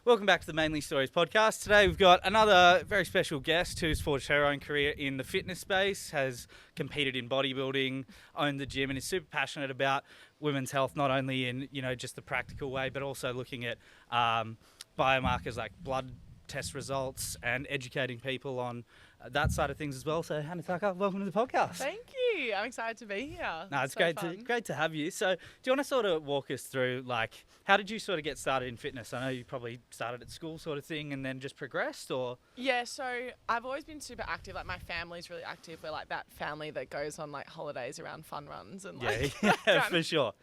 Welcome back to the Mainly Stories podcast. Today we've got another very special guest who's forged her own career in the fitness space, has competed in bodybuilding, owned the gym, and is super passionate about women's health, not only in, just the practical way, but also looking at biomarkers like blood test results and educating people on that side of things as well. So Hannah Tucker, welcome to the podcast. Thank you. I'm excited to be here. No, it's so great to have you. So do you want to sort of walk us through, how did you sort of get started in fitness? I know you probably started at school sort of thing and then just progressed, or? Yeah, so I've always been super active. Like, my family's really active. We're like that family that goes on like holidays around fun runs and For sure.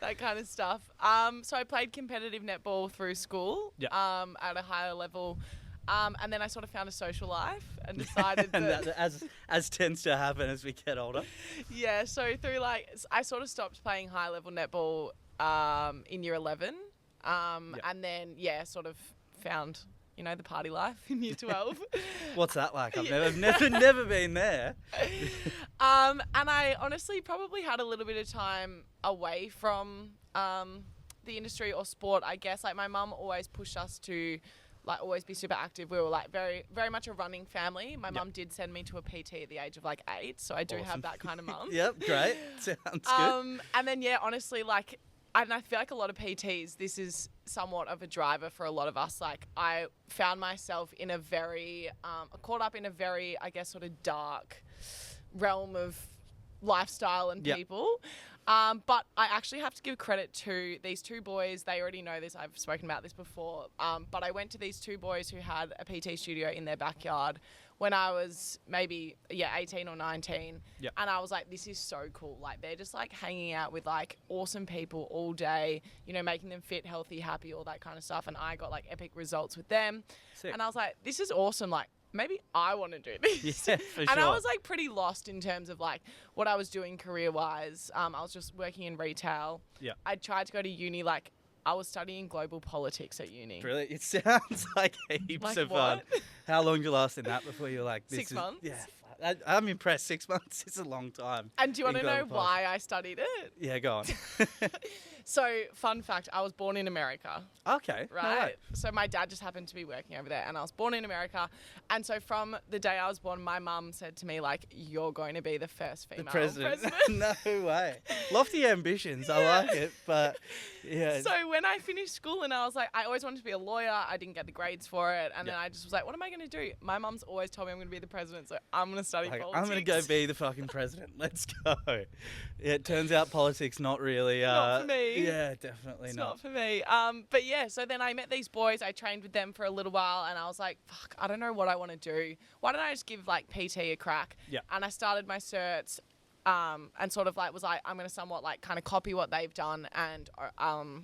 That kind of stuff. So I played competitive netball through school at a higher level. And then I sort of found a social life and decided that as tends to happen as we get older. Yeah, so through I sort of stopped playing high level netball in year 11. And then, sort of found, the party life in year 12. What's that like? I've never been there. And I honestly probably had a little bit of time away from the industry or sport, I guess. Like, my mum always pushed us to always be super active. We were very, very much a running family. My mum did send me to a PT at the age of 8, so I do have that kind of mum. Yep, great. Sounds good. And then, honestly, and I feel like a lot of PTs, this is somewhat of a driver for a lot of us. I found myself in a very, caught up in a very, I guess, sort of dark realm of lifestyle and people. But I actually have to give credit to these two boys. They already know this. I've spoken about this before. But I went to these two boys who had a PT studio in their backyard when I was maybe 18 or 19. Yep. And I was like, this is so cool. They're just hanging out with awesome people all day, making them fit, healthy, happy, all that kind of stuff. And I got epic results with them. Sick. And I was like, this is awesome. Maybe I want to do this. Yeah, for and sure. I was pretty lost in terms of what I was doing career-wise. I was just working in retail. Yeah. I tried to go to uni. I was studying global politics at uni. Really? It sounds like heaps of fun. How long did you last in that before you were like, this 6 months? Yeah. I'm impressed. 6 months is a long time. And do you want to know why I studied it? Yeah, go on. So, fun fact, I was born in America. Okay. Right? So my dad just happened to be working over there, and I was born in America. And so from the day I was born, my mum said to me, you're going to be the first female president. No way. Lofty ambitions. I like it, but yeah. So when I finished school and I was I always wanted to be a llawyer. I didn't get the grades for it. And then I just was what am I going to do? My mum's always told me I'm going to be the president, so I'm going to study politics. I'm going to go be the fucking president. Let's go. Yeah, it turns out politics not really. Not for me. Yeah, definitely it's not. not for me. But so then I met these boys. I trained with them for a little while, and I was like, fuck, I don't know what I want to do. Why don't I just give PT a crack? Yeah. And I started my certs. And sort of was I'm going to somewhat kind of copy what they've done and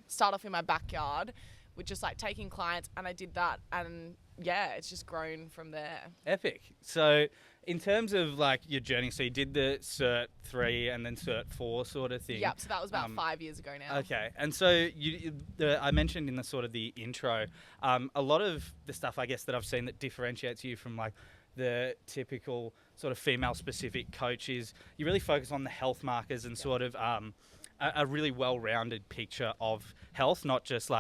start off in my backyard with just taking clients. And I did that, and it's just grown from there. Epic. So in terms of your journey, so you did the Cert 3 and then Cert 4 sort of thing. Yep, so that was about 5 years ago now. Okay, and so I mentioned in the sort of the intro, a lot of the stuff I guess that I've seen that differentiates you from the typical sort of female-specific coach is you really focus on the health markers and sort of a really well-rounded picture of health, not just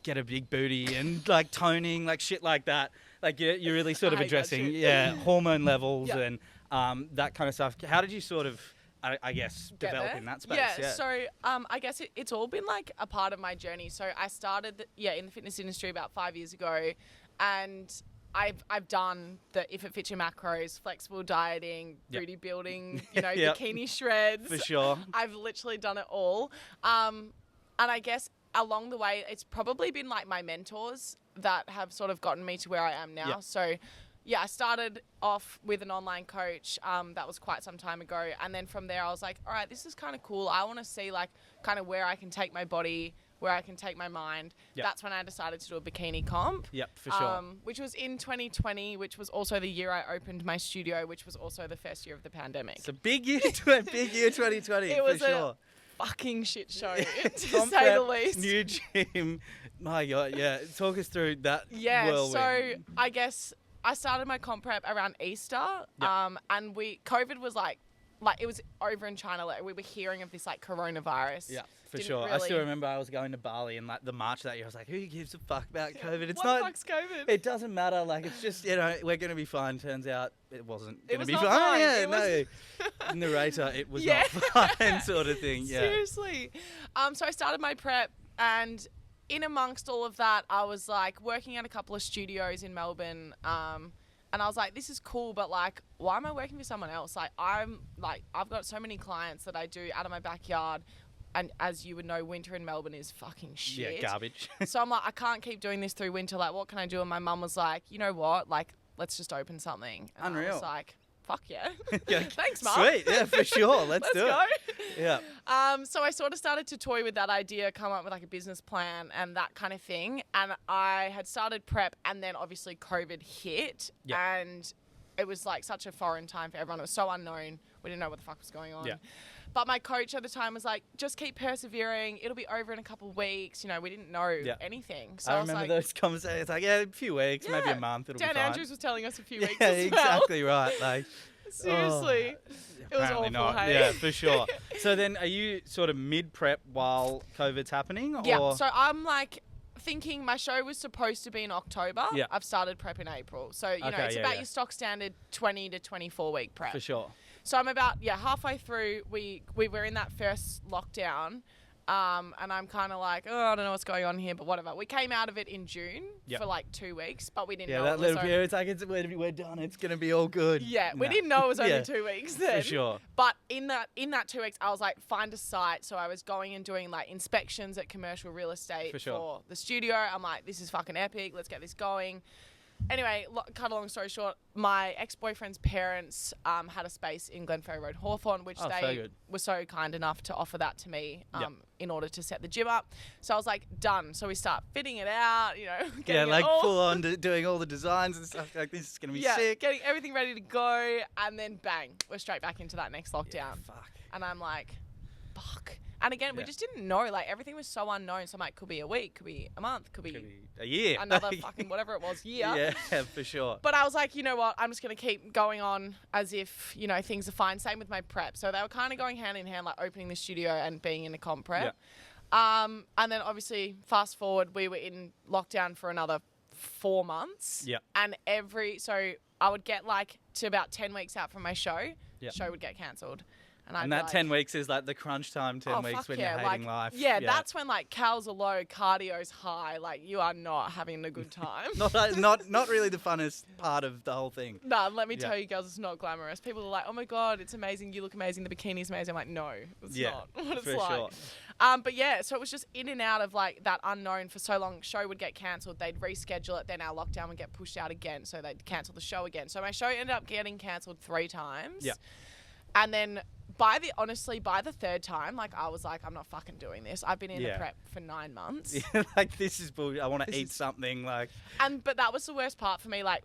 get a big booty and toning, shit like that. You're really sort of addressing hormone levels and that kind of stuff. How did you sort of, I guess, develop in that space? Yeah, so I guess it's all been a part of my journey. So I started in the fitness industry about 5 years ago, and I've done the if it fits your macros, flexible dieting, booty building, bikini shreds. For sure. I've literally done it all. And I guess along the way, it's probably been my mentors that have sort of gotten me to where I am now. Yep. So I started off with an online coach. That was quite some time ago. And then from there, I was like, all right, this is kind of cool. I want to see kind of where I can take my body, where I can take my mind. Yep. That's when I decided to do a bikini comp. Yep, for sure. Which was in 2020, which was also the year I opened my studio, which was also the first year of the pandemic. It's a big year 2020, it was for sure. Fucking shit show, to say the least. New gym. My God, yeah. Talk us through that whirlwind. So I guess I started my comp prep around Easter, and COVID was it was over in China. We were hearing of this coronavirus. Yeah. For sure. I still remember I was going to Bali and like the March that year, I was like, who gives a fuck about COVID? It's what the fuck's COVID? It doesn't matter. Like, it's just, we're going to be fine. Turns out it wasn't going to be not fine. fine. Yeah, It no. Narrator, it was not fine sort of thing. Yeah. Seriously. So I started my prep, and in amongst all of that, I was like working at a couple of studios in Melbourne. And I was like, this is cool, but like, why am I working for someone else? Like, I've got so many clients that I do out of my backyard. And as you would know, winter in Melbourne is fucking shit. Yeah, garbage. So I'm like, I can't keep doing this through winter. Like, what can I do? And my mum was like, you know what? Like, let's just open something. And Unreal. I was like, fuck yeah. Yeah. Thanks, Mum. Sweet. Yeah, for sure. Let's do go. it. Yeah. So I sort of started to toy with that idea, come up with like a business plan and that kind of thing. And I had started prep, and then obviously COVID hit. Yeah. And it was like such a foreign time for everyone. It was so unknown. We didn't know what the fuck was going on. Yeah. But my coach at the time was like, just keep persevering. It'll be over in a couple of weeks. You know, we didn't know anything. So I was remember like, those conversations. It's like, a few weeks, maybe a month. It'll Dan be fine. Andrews was telling us a few weeks Yeah, as well. exactly right. Like, seriously. It was apparently awful, not. hey? Yeah, for sure. So then are you sort of mid-prep while COVID's happening? Or? Yeah, so I'm like thinking my show was supposed to be in October. Yeah. I've started prep in April. So, you know, it's about your stock standard 20 to 24 week prep. For sure. So I'm about, halfway through. We were in that first lockdown. And I'm kind of like, I don't know what's going on here, but whatever. We came out of it in June for like 2 weeks, but we didn't know that it was little period, it's like, we're done. It's going to be all good. Yeah, we didn't know it was only 2 weeks then. For sure. But in that 2 weeks, I was like, find a site. So I was going and doing like inspections at commercial real estate for the studio. I'm like, this is fucking epic. Let's get this going. Anyway, cut a long story short, my ex-boyfriend's parents had a space in Glenferrie Road, Hawthorne, which they were so kind enough to offer that to me in order to set the gym up. So I was like, done. So we start fitting it out, getting it all full on doing all the designs and stuff. Like, this is going to be sick. Getting everything ready to go, and then bang, we're straight back into that next lockdown. Yeah, fuck. And I'm like, fuck. And again, we just didn't know. Like, everything was so unknown. So I'm like, could be a week, could be a month, could be a year. Another fucking whatever it was, year. Yeah, for sure. But I was like, you know what? I'm just going to keep going on as if, things are fine. Same with my prep. So they were kind of going hand in hand, like opening the studio and being in a comp prep. Yeah. And then obviously, fast forward, we were in lockdown for another 4 months. Yeah. And so I would get like to about 10 weeks out from my show. Yeah. Show would get cancelled. And that 10 weeks is like the crunch time 10 weeks when you're hating life. Yeah, that's when like calories are low, cardio's high. Like, you are not having a good time. not really the funnest part of the whole thing. No, let me tell you girls, it's not glamorous. People are like, oh my God, it's amazing. You look amazing. The bikini's amazing. I'm like, no, it's not what it's like. Sure. But yeah, so it was just in and out of like that unknown for so long. Show would get cancelled. They'd reschedule it. Then our lockdown would get pushed out again. So they'd cancel the show again. So my show ended up getting cancelled 3 times. Yeah. And then by the third time, like, I was like, I'm not fucking doing this. I've been in a prep for 9 months. Yeah, like, this is bullshit. I want to eat something, like. But that was the worst part for me. Like,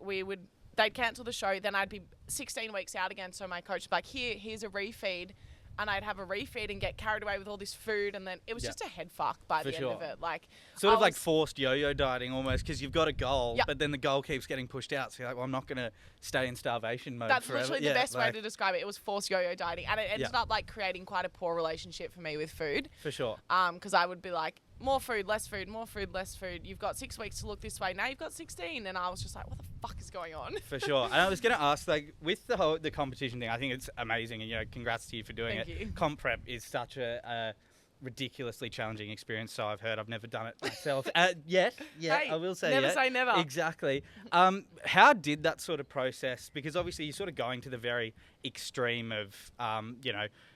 they'd cancel the show, then I'd be 16 weeks out again. So my coach was like, here's a refeed. And I'd have a refeed and get carried away with all this food. And then it was just a head fuck by the end of it. Like, sort of like forced yo-yo dieting almost, because you've got a goal, but then the goal keeps getting pushed out. So you're like, well, I'm not going to stay in starvation mode forever. That's literally the best way to describe it. It was forced yo-yo dieting. And it ended up like creating quite a poor relationship for me with food. For sure. Because I would be like, more food, less food, more food, less food. You've got 6 weeks to look this way. Now you've got 16. And I was just like, what the fuck is going on? For sure. And I was going to ask, like, with the competition thing, I think it's amazing. And, congrats to you for doing it. Thank you. Comp prep is such a ridiculously challenging experience. So I've heard. I've never done it myself yet. Yeah, hey, I will say never say never. Exactly. How did that sort of process? Because obviously you're sort of going to the very extreme of,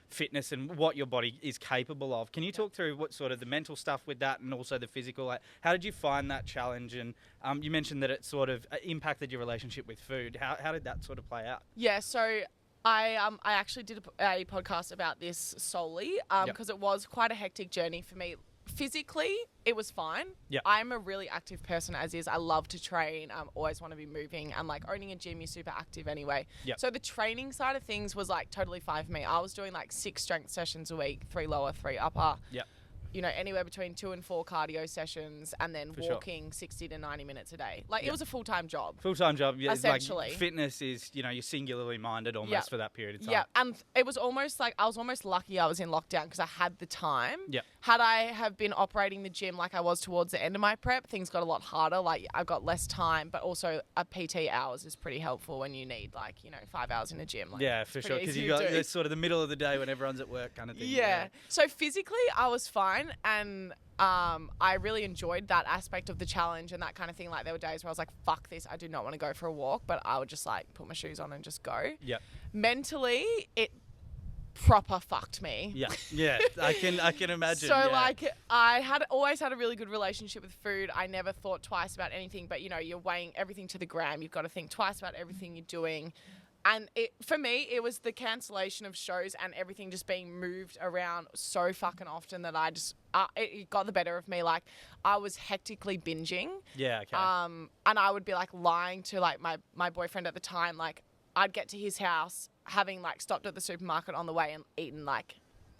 fitness and what your body is capable of. Can you talk through what sort of the mental stuff with that and also the physical? Like, how did you find that challenge? And you mentioned that it sort of impacted your relationship with food. How did that sort of play out? Yeah, so I actually did a podcast about this solely because it was quite a hectic journey for me. Physically, it was fine. Yeah. I'm a really active person as is. I love to train. Always want to be moving. And like owning a gym, you're super active anyway. Yeah. So the training side of things was like totally fine for me. I was doing like 6 strength sessions a week, 3 lower, 3 upper. Yeah. you know, anywhere between 2 and 4 cardio sessions, and then For sure. walking 60 to 90 minutes a day. Like, Yeah. it was a full-time job. Full-time job, yeah. Essentially. Like, fitness is, you know, you're singularly minded almost Yeah. for that period of time. Yeah, and it was almost like I was almost lucky I was in lockdown because I had the time. Yeah. Had I have been operating the gym like I was towards the end of my prep, things got a lot harder. Like, I've got less time, but also a PT hours is pretty helpful when you need, like, you know, 5 hours in a gym. Like, Yeah, it's for pretty sure. Because easy you to got do. it's sort of the middle of the day when everyone's at work kind of thing. Yeah. So physically, I was fine, and I really enjoyed that aspect of the challenge and that kind of thing. Like, there were days where I was like, "Fuck this! I do not want to go for a walk," but I would just like put my shoes on and just go. Yeah. Mentally, it proper fucked me. Yeah. Yeah. I can imagine. So yeah. like, I had always had a really good relationship with food. I never thought twice about anything, but you know, you're weighing everything to the gram. You've got to think twice about everything you're doing. And for me, it was the cancellation of shows and everything just being moved around so fucking often that I just, it got the better of me. Like, I was hectically binging. Yeah. Okay. And I would be like lying to like my boyfriend at the time. Like, I'd get to his house having like stopped at the supermarket on the way and eaten like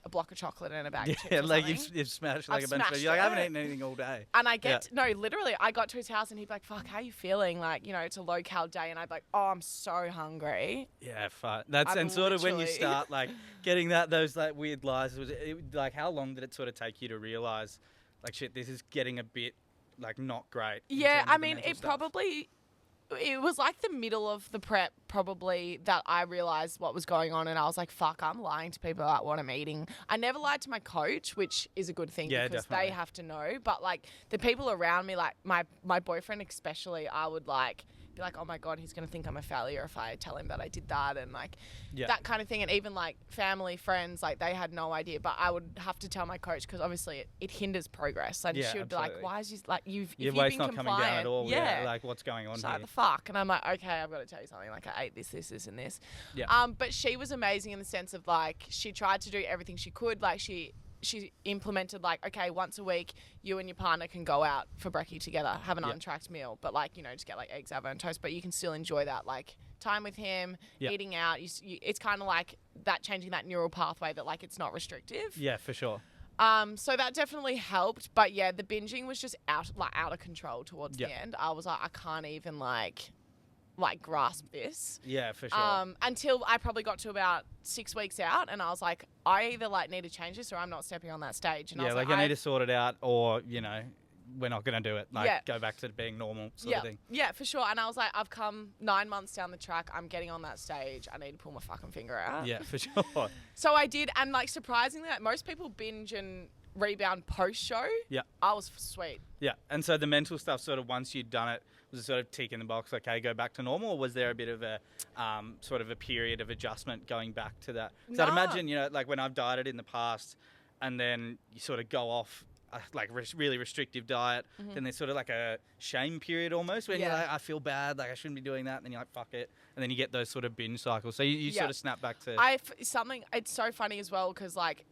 a block of chocolate and a bag of chips Yeah, or like something. you've smashed like I've a bunch of smashed You're like, I haven't it. eaten anything all day. And I literally, I got to his house and he'd be like, "Fuck, how you feeling?" Like, you know, it's a low-cal day. And I'd be like, "Oh, I'm so hungry." Yeah, fuck. That's I'm and sort of when you literally- start like getting those like weird lies. Like how long did it sort of take you to realize, like, shit, this is getting a bit like not great? in Yeah, terms I of the mean, mental it stuff? it was like the middle of the prep probably that I realized what was going on, and I was like, fuck, I'm lying to people about what I'm eating. I never lied to my coach, which is a good thing Yeah, because definitely. they have to know. But like the people around me, like my boyfriend especially, I would like be like, oh my God, he's going to think I'm a failure if I tell him that I did that, and like Yeah. that kind of thing. And even like family, friends, like they had no idea, but I would have to tell my coach because obviously it hinders progress. And Yeah, she would be absolutely. like, why is you like, Your if you've weight's been not coming down at compliant, all. yeah. Like what's going on She's here? like, the fuck? And I'm like, okay, I've got to tell you something. Like, I ate this, and this. Yeah. But she was amazing in the sense of like, she tried to do everything she could. Like she implemented like, okay, once a week, you and your partner can go out for brekkie together, have an Yeah. untracked meal, but like, you know, just get like eggs, avocado, and toast, but you can still enjoy that like time with him, Yeah. eating out. It's kind of like that, changing that neural pathway that like it's not restrictive. Yeah, for sure. So that definitely helped, but yeah, the binging was just out of control towards Yeah. the end. I was like, I can't even like grasp this. Yeah, for sure. Until I probably got to about 6 weeks out, and I was like, I either like need to change this or I'm not stepping on that stage. And I Yeah, was like I need to sort it out, or you know, we're not going to do it. Like Yeah. go back to being normal sort of thing. Yeah, for sure. And I was like, I've come 9 months down the track. I'm getting on that stage. I need to pull my fucking finger out. Yeah, for sure. So I did, and like surprisingly, like, most people binge and rebound post show. Yeah. I was sweet. Yeah, and so the mental stuff, sort of once you'd done it, was it sort of tick in the box, okay, go back to normal, or was there a bit of a sort of a period of adjustment going back to that? Because I'd Nah. imagine, you know, like when I've dieted in the past, and then you sort of go off like really restrictive diet, then there's sort of like a shame period almost when you're Yeah. like, I feel bad, like I shouldn't be doing that, and then you're like, fuck it, and then you get those sort of binge cycles. So you Yeah. sort of snap back to It's so funny as well because like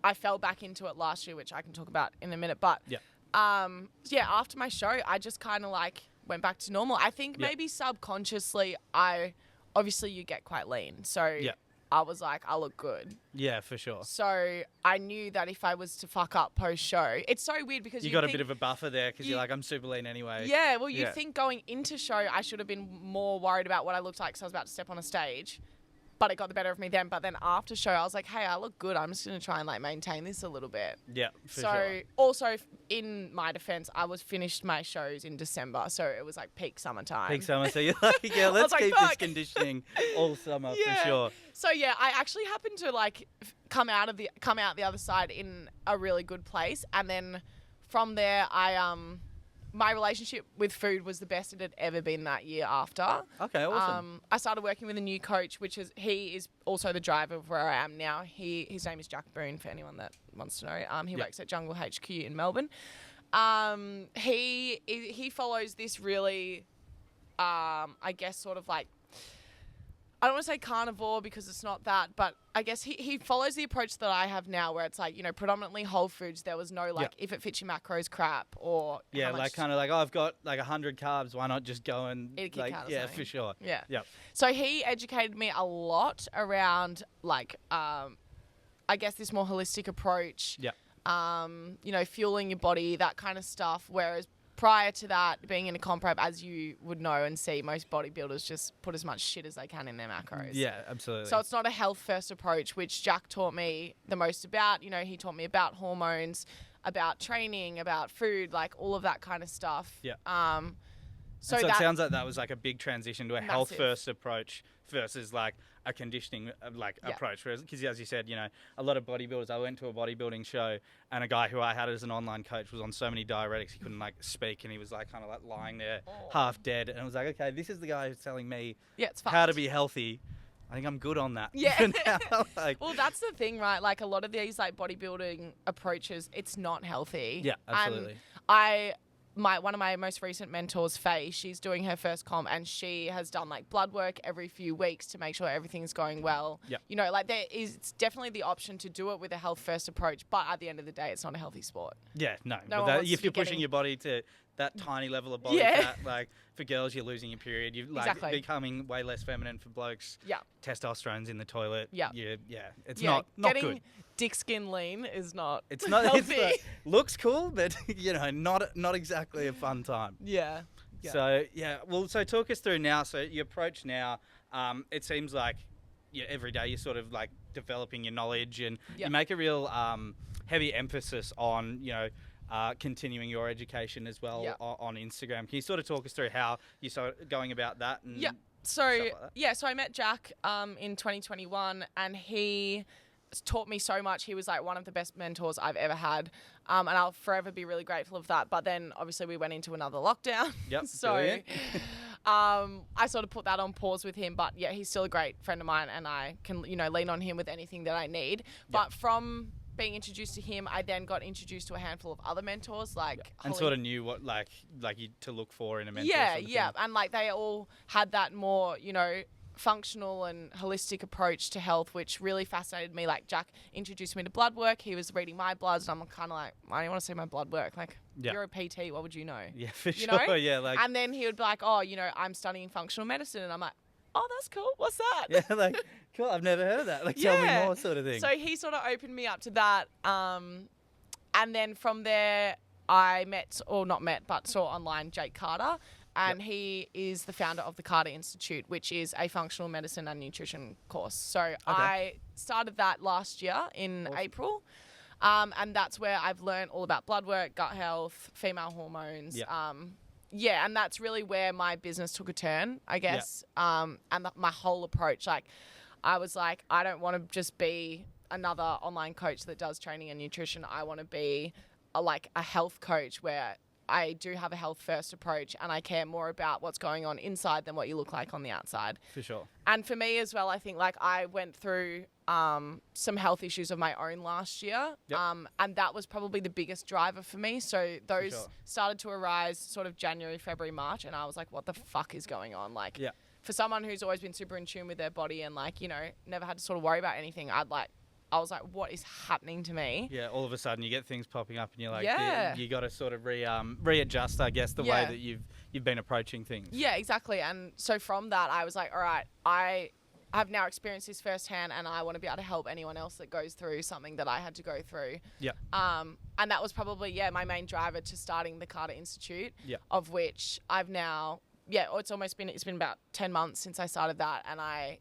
I fell back into it last year, which I can talk about in a minute. But Yeah. after my show, I just kind of like went back to normal. I think Yeah. maybe subconsciously, obviously you get quite lean, so Yeah. I was like, I look good. yeah, for sure. So I knew that if I was to fuck up post show, it's so weird because You you got a think, bit of a buffer there because you- you're like, I'm super lean anyway. yeah. Well, you Yeah. think going into show, I should have been more worried about what I looked like because I was about to step on a stage. But it got the better of me then. But then after show, I was like, hey, I look good. I'm just going to try and like maintain this a little bit. Yeah, for So sure. also in my defense, I was finished my shows in December. So it was like peak summertime. Peak summer, so you're like, yeah, let's like, keep fuck. this conditioning all summer for Yeah. sure. So yeah, I actually happened to like come out the other side in a really good place. And then from there, my relationship with food was the best it had ever been that year after. Okay, awesome. I started working with a new coach, he is also the driver of where I am now. His name is Jack Boone, for anyone that wants to know. He Yep. works at Jungle HQ in Melbourne. He follows this really, I guess, sort of like, I don't want to say carnivore because it's not that, but I guess he follows the approach that I have now where it's like, you know, predominantly whole foods. There was no like, if it fits your macros crap or Yeah, how much like kind of like, oh, I've got like 100 carbs. Why not just go and Eat a Kit like, Kat or yeah, something. for sure. Yeah. Yep. So he educated me a lot around like, I guess this more holistic approach. Yep. you know, fueling your body, that kind of stuff. Whereas prior to that, being in a comp prep, as you would know and see, most bodybuilders just put as much shit as they can in their macros. Yeah, absolutely. So it's not a health first approach, which Jack taught me the most about. You know, he taught me about hormones, about training, about food, like all of that kind of stuff. Yeah. So it sounds like that was like a big transition to a massive. health first approach versus like a conditioning approach. Because as you said, you know, a lot of bodybuilders, I went to a bodybuilding show and a guy who I had as an online coach was on so many diuretics he couldn't like speak, and he was like kind of like lying there half dead, and I was like, okay, this is the guy who's telling me it's how to be healthy. I think I'm good on that. Yeah. Like, well, that's the thing, right? Like a lot of these like bodybuilding approaches, it's not healthy. Yeah, absolutely. And one of my most recent mentors, Faye, she's doing her first comp, and she has done like blood work every few weeks to make sure everything's going well. Yep. You know, like it's definitely the option to do it with a health first approach, but at the end of the day, it's not a healthy sport. Yeah, no. No But one wants if to you're be pushing getting- your body to that tiny level of body Yeah. fat, like for girls, you're losing your period. You're like Exactly. becoming way less feminine for blokes. Yeah. Testosterone's in the toilet. Yeah. It's Yeah, not getting good. dick skin lean is not It's not. healthy. It's like, looks cool, but you know, not exactly a fun time. Yeah. So so talk us through now. So your approach now, it seems like every day you're sort of like developing your knowledge, and you make a real heavy emphasis on continuing your education as well on Instagram. Can you sort of talk us through how you're sort of going about that? And So like that? so I met Jack in 2021, and he taught me so much. He was like one of the best mentors I've ever had, and I'll forever be really grateful of that. But then obviously we went into another lockdown. Yep. So Brilliant. I sort of put that on pause with him. But yeah, he's still a great friend of mine, and I can lean on him with anything that I need. But from being introduced to him, I then got introduced to a handful of other mentors, like and sort of knew what like you to look for in a mentor. Yeah, sort of yeah, thing. and like they all had that more, functional and holistic approach to health, which really fascinated me. Like Jack introduced me to blood work. He was reading my bloods, and I'm kind of like, I don't want to see my blood work. Like, you're a PT, what would you know? Yeah, for You sure. know? Yeah, like And then he would be like, oh, I'm studying functional medicine, and I'm like, oh, that's cool. What's that? yeah, like cool. I've never heard of that. Like, tell me more, sort of thing. So he sort of opened me up to that, and then from there, I saw online Jake Carter. And he is the founder of the Carter Institute, which is a functional medicine and nutrition course. So I started that last year in April. And that's where I've learned all about blood work, gut health, female hormones. Yeah. And that's really where my business took a turn, I guess. And my whole approach, like, I was like, I don't want to just be another online coach that does training and nutrition. I want to be a health coach where I do have a health first approach, and I care more about what's going on inside than what you look like on the outside. For sure. And for me as well, I think I went through some health issues of my own last year. And that was probably the biggest driver for me. So those started to arise sort of January, February, March. And I was like, what the fuck is going on? For someone who's always been super in tune with their body and never had to sort of worry about anything, I was like, what is happening to me? Yeah, all of a sudden you get things popping up and you're like, you got to sort of readjust, I guess, the way that you've been approaching things. Yeah, exactly. And so from that, I was like, all right, I have now experienced this firsthand, and I want to be able to help anyone else that goes through something that I had to go through. Yeah. And that was probably, my main driver to starting the Carter Institute, of which I've now, it's been about 10 months since I started that, and I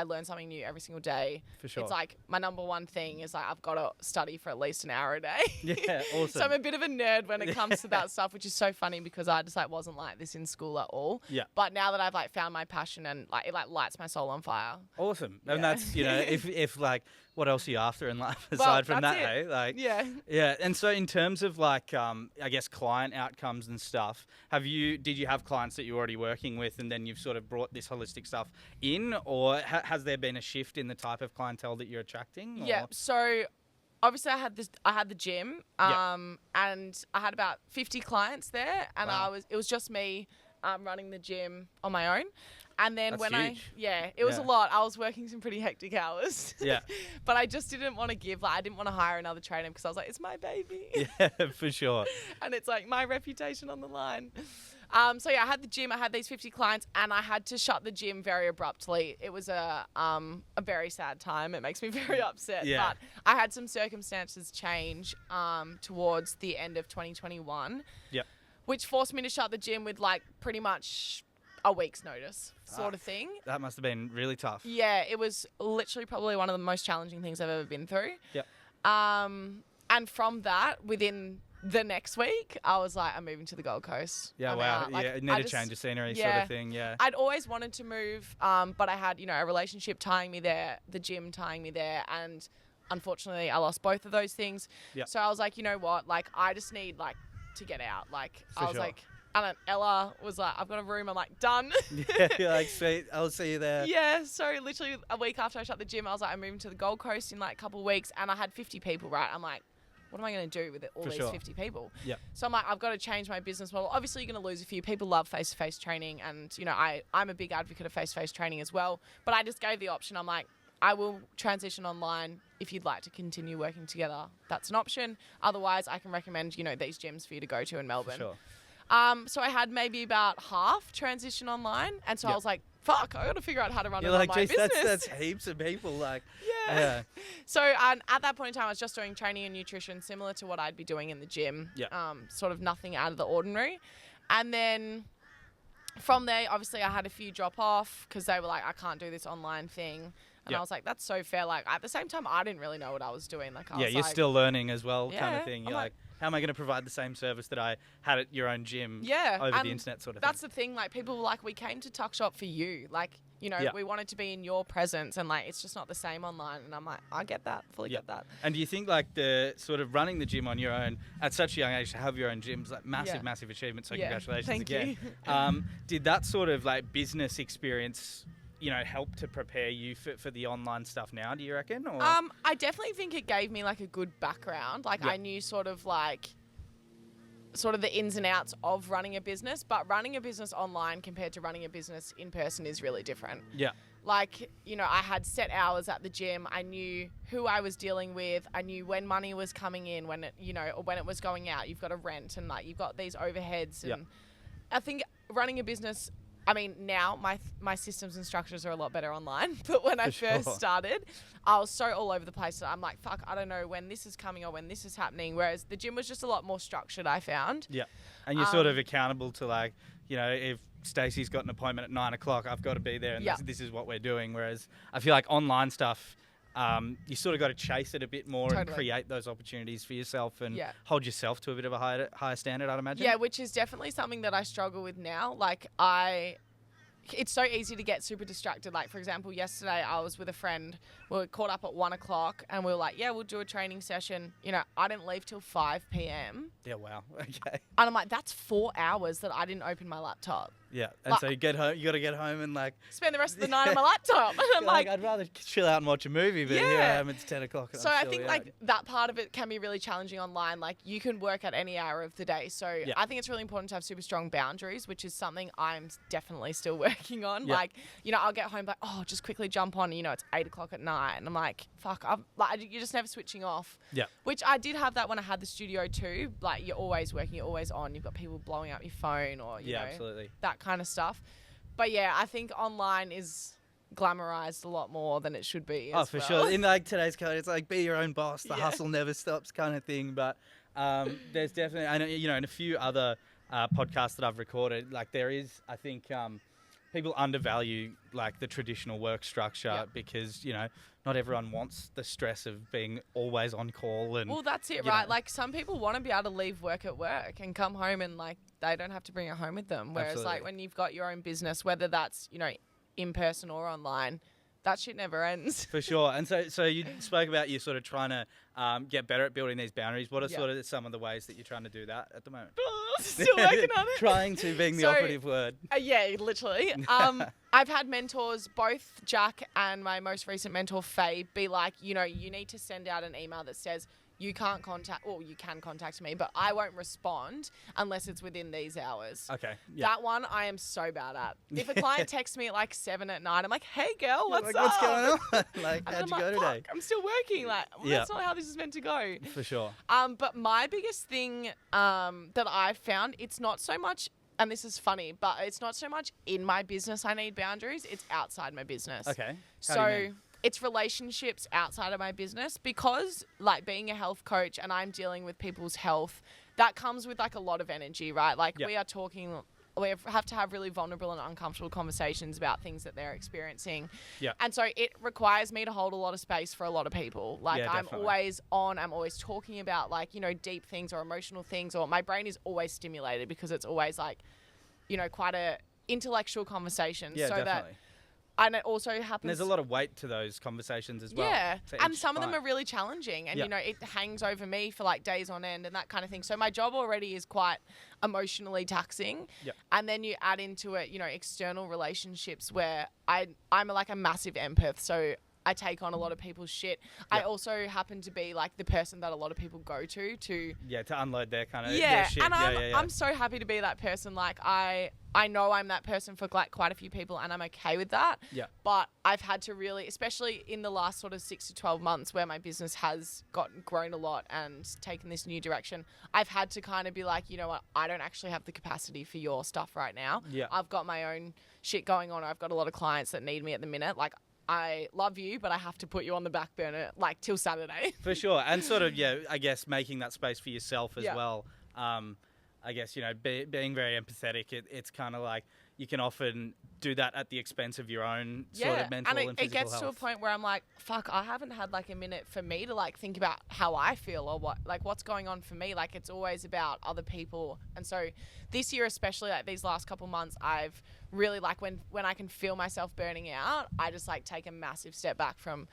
learn something new every single day. For sure. It's like my number one thing is I've got to study for at least an hour a day. Yeah, awesome. So I'm a bit of a nerd when it comes to that stuff, which is so funny because I just wasn't like this in school at all. Yeah. But now that I've found my passion and it lights my soul on fire. Awesome. Yeah. And that's, if what else are you after in life aside from that, it. hey? Yeah. Yeah. And so in terms of I guess client outcomes and stuff, did you have clients that you're already working with and then you've sort of brought this holistic stuff in, or has there been a shift in the type of clientele that you're attracting? Or? Yeah. So obviously I had the gym, and I had about 50 clients there, and it was just me running the gym on my own. And then That's huge. It was a lot. I was working some pretty hectic hours. Yeah. But I just didn't want to give, I didn't want to hire another trainer because I was like, it's my baby. Yeah, for sure. And it's my reputation on the line. So yeah, I had the gym. I had these 50 clients, and I had to shut the gym very abruptly. It was a very sad time. It makes me very upset. Yeah. But I had some circumstances change towards the end of 2021. Yep. Which forced me to shut the gym with like pretty much a week's notice, sort of thing. That must have been really tough. Yeah, it was literally probably one of the most challenging things I've ever been through. Yep. And from that, within the next week, I was like, I'm moving to the Gold Coast. Yeah, I'm wow. out. Like, Yeah, need a change of scenery sort of thing, yeah. I'd always wanted to move, but I had, a relationship tying me there, the gym tying me there, and unfortunately, I lost both of those things. Yep. So I was like, you know what? Like, I just need, like, to get out. Like, For I was sure. like, and Ella was like, I've got a room. I'm like, done. Yeah, you're like, sweet, I'll see you there. Yeah, so literally a week after I shut the gym, I was like, I'm moving to the Gold Coast in like a couple of weeks, and I had 50 people, right? I'm like, what am I going to do with all For these sure. 50 people? Yep. So I'm like, I've got to change my business model. Obviously, you're going to lose a few. People love face-to-face training, and, I'm a big advocate of face-to-face training as well. But I just gave the option. I'm like, I will transition online if you'd like to continue working together. That's an option. Otherwise, I can recommend, these gyms for you to go to in Melbourne. For sure. So I had maybe about half transition online, and so I Yep. was like, fuck, I got to figure out how to run You're an like, online geez, business. that's heaps of people. Like, Yeah. So at that point in time, I was just doing training and nutrition, similar to what I'd be doing in the gym. Yeah. Sort of nothing out of the ordinary. And then from there, obviously, I had a few drop off because they were like, I can't do this online thing. And Yeah. I was like, that's so fair. Like, at the same time, I didn't really know what I was doing. Like, I yeah, was you're like, still learning as well, kind Yeah, of thing. I'm You're like, how am I going to provide the same service that I had at your own gym Yeah, over and the internet sort of that's thing? the thing. Like, people were like, we came to Tuck Shop for you. Like, Yeah. we wanted to be in your presence, and like, it's just not the same online. And I'm like, I get that, fully Yeah. get that. And do you think like the sort of running the gym on your own at such a young age to have your own gyms, like massive, Yeah. massive achievement. So Yeah, congratulations thank again. you. Did that sort of like business experience, help to prepare you for the online stuff now, do you reckon? Or? I definitely think it gave me like a good background. Like, Yeah. I knew sort of the ins and outs of running a business, but running a business online compared to running a business in person is really different. Yeah. Like, I had set hours at the gym. I knew who I was dealing with. I knew when money was coming in, when it, or when it was going out. You've got a rent and like you've got these overheads. And Yep. I think running a business, I mean, now my systems and structures are a lot better online. But when I For first sure. started, I was so all over the place that I'm like, fuck, I don't know when this is coming or when this is happening. Whereas the gym was just a lot more structured, I found. Yeah. And you're sort of accountable to like, if Stacey's got an appointment at 9 o'clock, I've got to be there and Yeah. this is what we're doing. Whereas I feel like online stuff, you sort of got to chase it a bit more and Totally. create those opportunities for yourself and Yeah. hold yourself to a bit of a higher standard, I'd imagine. Yeah, which is definitely something that I struggle with now. Like, it's so easy to get super distracted. Like, for example, yesterday I was with a friend. We were caught up at 1 o'clock and we were like, yeah, we'll do a training session. I didn't leave till 5 p.m. Yeah, wow. Okay. And I'm like, that's 4 hours that I didn't open my laptop. Yeah. And Like- so you get home, you got to get home and like, Spend the rest of the night on my laptop. And I'm like, I'd rather chill out and watch a movie, but here I Yeah. am, it's 10 o'clock. And so I'm I still think out. like that part of it can be really challenging online. Like, you can work at any hour of the day. So Yeah. I think it's really important to have super strong boundaries, which is something I'm definitely still working on. Yeah. Like, I'll get home like, oh, just quickly jump on. It's 8 o'clock at night. And I'm like, fuck, you're just never switching off. Yeah. Which I did have that when I had the studio too. Like, you're always working, you're always on. You've got people blowing up your phone or, you Yeah, know, absolutely. that kind of stuff. But yeah, I think online is glamorized a lot more than it should be. Oh, as for well. sure. In like today's code, it's like be your own boss. The Yeah. hustle never stops, kind of thing. But there's definitely, I know, in a few other podcasts that I've recorded, like there is, I think, people undervalue like the traditional work structure Yep. because not everyone wants the stress of being always on call and. Well, that's it, you right? know. Like, some people want to be able to leave work at work and come home and like they don't have to bring it home with them. Whereas Absolutely. like when you've got your own business, whether that's in person or online, that shit never ends. For sure. And so you spoke about you sort of trying to get better at building these boundaries. What are Yeah. sort of some of the ways that you're trying to do that at the moment? Still working on it. Trying to being the So- operative word. Yeah, literally. I've had mentors, both Jack and my most recent mentor, Faye, be like, you need to send out an email that says, you can contact me, but I won't respond unless it's within these hours. Okay. Yeah. That one I am so bad at. If a client texts me at like 7 at night, I'm like, hey girl, You're what's like, up? what's going on? Like, And how'd I'm you like, go today? Fuck, I'm still working. Like, Yeah. that's not how this is meant to go. For sure. But my biggest thing that I've found, it's not so much and this is funny, but it's not so much in my business I need boundaries, it's outside my business. Okay. So it's relationships outside of my business, because like being a health coach and I'm dealing with people's health, that comes with like a lot of energy, right? Like we have to have really vulnerable and uncomfortable conversations about things that they're experiencing. Yeah. And so it requires me to hold a lot of space for a lot of people. Like I'm always talking about like, you know, deep things or emotional things, or my brain is always stimulated because it's always like, you know, quite a intellectual conversation. Yeah, so definitely. And it also happens... And there's a lot of weight to those conversations as well. Yeah, and some of them are really challenging. And, yeah. you know, it hangs over me for, like, days on end and that kind of thing. So my job already is quite emotionally taxing. Yeah. And then you add into it, you know, external relationships where I'm like a massive empath. So I take on a lot of people's shit. Yeah. I also happen to be, like, the person that a lot of people go to... Yeah, to unload their kind of their shit. And I'm so happy to be that person. Like, I know I'm that person for like quite a few people, and I'm okay with that. Yeah. But I've had to really, especially in the last sort of 6 to 12 months where my business has grown a lot and taken this new direction, I've had to kind of be like, you know what, I don't actually have the capacity for your stuff right now. Yeah. I've got my own shit going on. I've got a lot of clients that need me at the minute. Like, I love you, but I have to put you on the back burner like till Saturday. For sure. And sort of, I guess making that space for yourself as well. I guess, you know, being very empathetic, it's kind of like you can often do that at the expense of your own sort of mental and physical health. It gets to a point where I'm like, fuck, I haven't had like a minute for me to like think about how I feel or what's going on for me. Like it's always about other people. And so this year, especially like these last couple months, I've really like when I can feel myself burning out, I just like take a massive step back from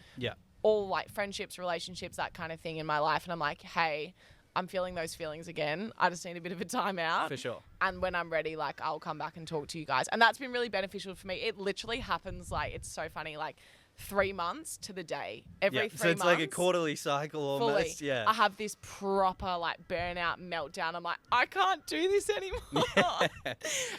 all like friendships, relationships, that kind of thing in my life. And I'm like, hey, I'm feeling those feelings again. I just need a bit of a timeout. For sure. And when I'm ready, like, I'll come back and talk to you guys. And that's been really beneficial for me. It literally happens, like, it's so funny, like 3 months to the day. Every 3 months. So it's like a quarterly cycle almost. Fully, yeah. I have this proper, like, burnout meltdown. I'm like, I can't do this anymore.